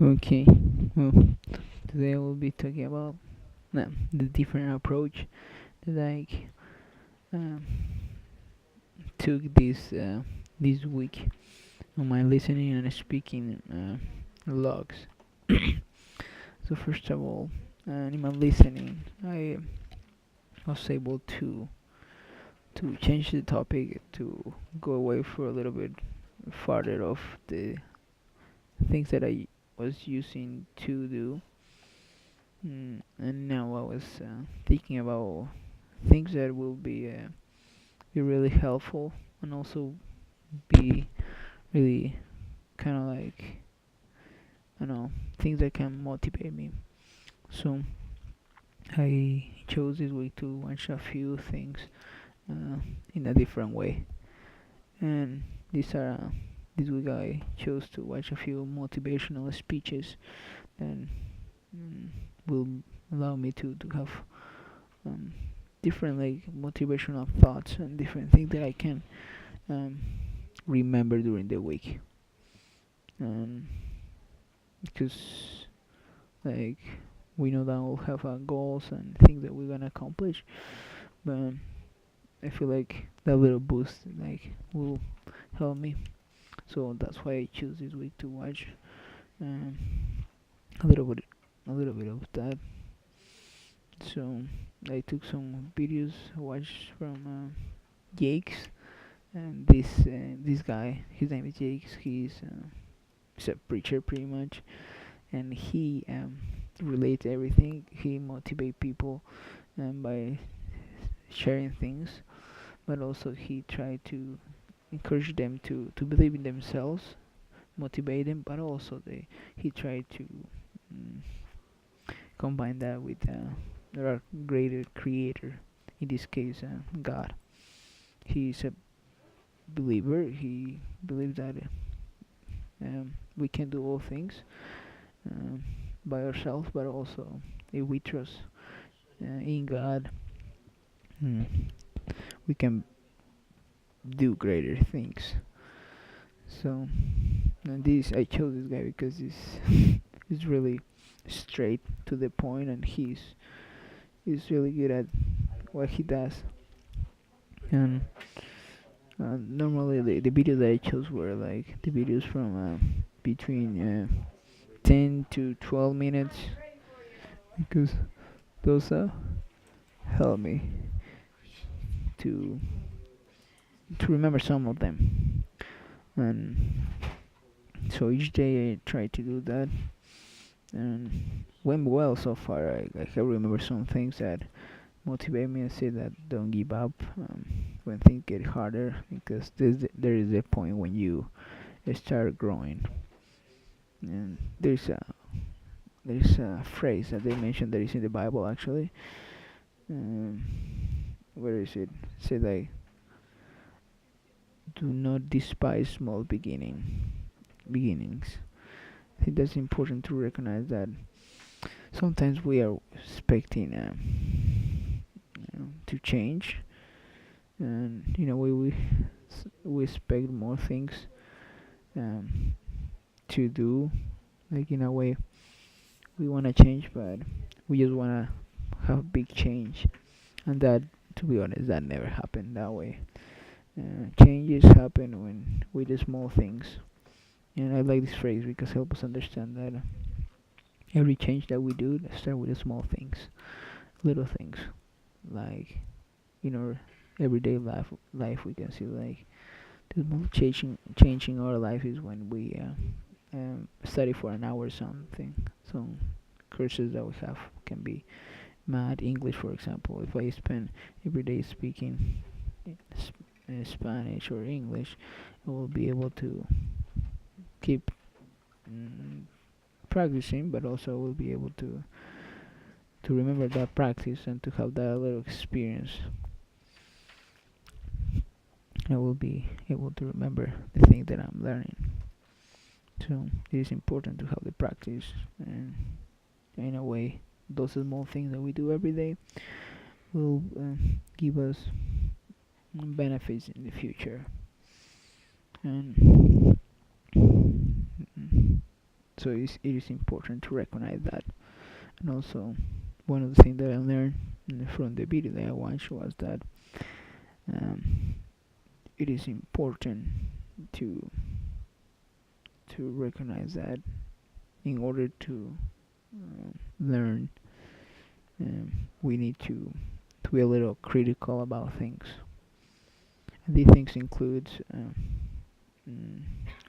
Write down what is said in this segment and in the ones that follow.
Okay, well, today I will be talking about the different approach that I um, took this week on my listening and speaking logs. So first of all, in my listening, I was able to change the topic to go away for a little bit farther of the things that I was using to do. And now I was thinking about things that will be really helpful and also be really kind of like I don't know things that can motivate me. So I chose this week to watch a few things uh, in a different way, and these are this week I chose to watch a few motivational speeches that mm, will allow me to have um, different like motivational thoughts and different things that I can um, remember during the week. Um, because like we know that we'll have goals and things that we're gonna accomplish, but I feel like that little boost like will help me. So that's why I choose this week to watch um, a little bit, a little bit of that. So I took some videos I watched from Jakes, and this guy, his name is Jakes. He's a preacher pretty much, and he relates everything. He motivate people by sharing things, but also he tried to encourage them to believe in themselves, motivate them, but also he tried to mm, combine that with our greater creator, in this case God. He's a believer. He believes that we can do all things um, by ourselves, but also if we trust in God, mm, we can do greater things. So, and this I chose this guy because he's really straight to the point, and he's really good at what he does. And normally the videos that I chose were like the videos from between 10 to 12 minutes because those help me to to remember some of them. And so each day I try to do that, and went well so far. I can remember some things that motivate me and say that don't give up when things get harder, because there is a point when you start growing. And there's a phrase that they mentioned that is in the Bible actually. Um, where is it? Say like, do not despise small beginnings. I think that's important to recognize that sometimes we are expecting to change, and we expect more things um, to do. Like in a way, we want to change, but we just want to have big change, and that, to be honest, that never happened that way. Changes happen when with the small things, and I like this phrase because it helps us understand that every change that we do start with the small things, little things, like in our everyday life we can see like the small changing our life is when we study for an hour or something. Some courses that we have can be math, English, for example. If I spend every day speaking Spanish or English, I will be able to keep mm, practicing, but also I will be able to remember that practice and to have that little experience. I will be able to remember the thing that I'm learning. So it is important to have the practice, and in a way, those small things that we do every day will give us benefits in the future. And So it is important to recognize that. And also, one of the things that I learned from the video that I watched was that um, it is important to recognize that in order to learn, we need to be a little critical about things. And these things include mm,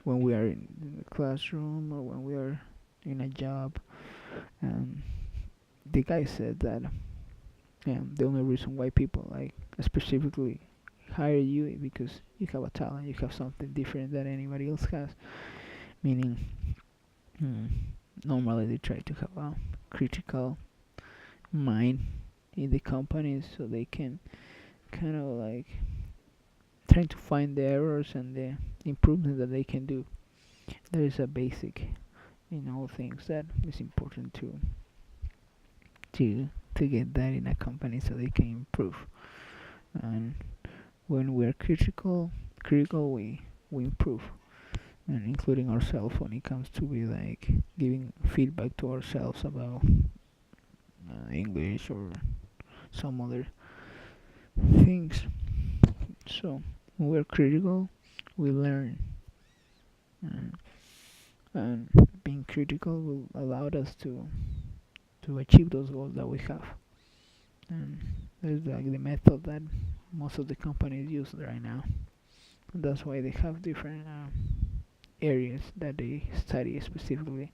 when we are in the classroom or when we are in a job. Um, the guy said that the only reason why people like specifically hire you is because you have a talent, you have something different that anybody else has. Meaning, mm, normally they try to have a critical mind in the companies so they can kind of like trying to find the errors and the improvements that they can do. There is a basic in all things that is important to to get that in a company so they can improve. And when we're critical we improve, and including ourselves when it comes to be like giving feedback to ourselves about English or some other things. So when we're critical, we learn, and, and being critical will allow us to achieve those goals that we have. And there's like the method that most of the companies use right now. And that's why they have different areas that they study specifically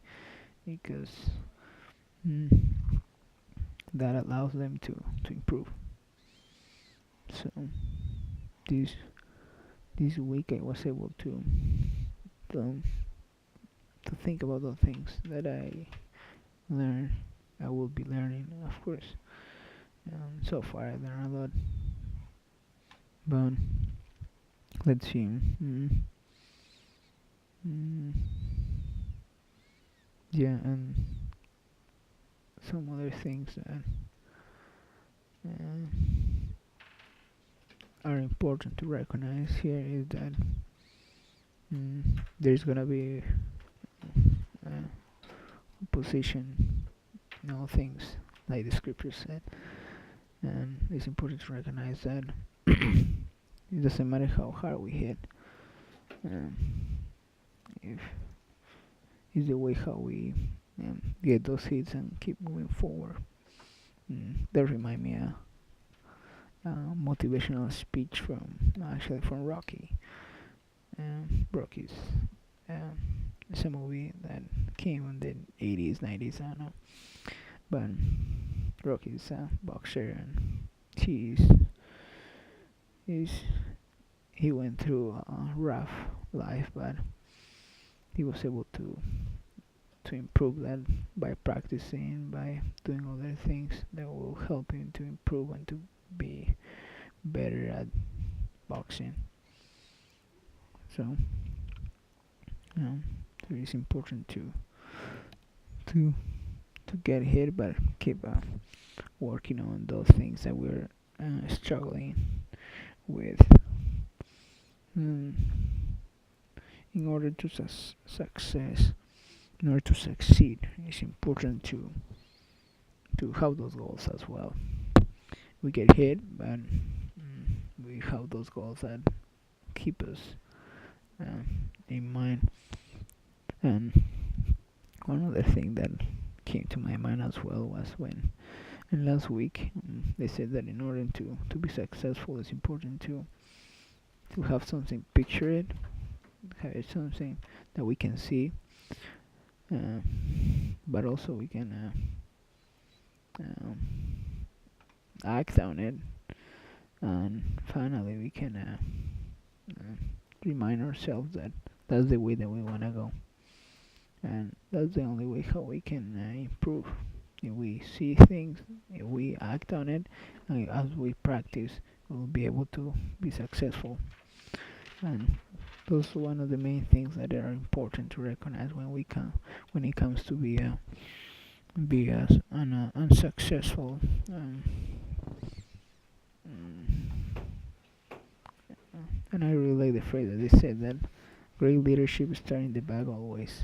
because mm, that allows them to improve. So this this week I was able to, to think about the things that I learn. I will be learning, of course. So far, I learned a lot. But let's see. Mm, yeah, and some other things that uh, are important to recognize here is that there's gonna be opposition in all things, like the scripture said, and it's important to recognize that it doesn't matter how hard we hit. Um, if it's the way how we get those hits and keep moving forward. That remind me a motivational speech from actually from Rocky. Rocky's um, it's a movie that came in the 80s, 90s, I don't know. But Rocky's a boxer and he's, he's he went through a rough life, but he was able to improve that by practicing, by doing other things that will help him to improve and to be better at boxing. So, it is important to to get hit, but keep working on those things that we're struggling with. Mm, in order to success, in order to succeed, it's important to have those goals as well. We get hit, but we have those goals that keep us in mind. And one other thing that came to my mind as well was when and last week they said that in order to be successful it's important to have something pictured, have something that we can see, uh, but also we can act on it, and finally we can uh, remind ourselves that that's the way that we want to go, and that's the only way how we can improve. If we see things, if we act on it, and as we practice, we'll be able to be successful. And those are one of the main things that are important to recognize when it comes to be as an unsuccessful. Mm, and I really like the phrase that they said that great leadership is starting the bag always.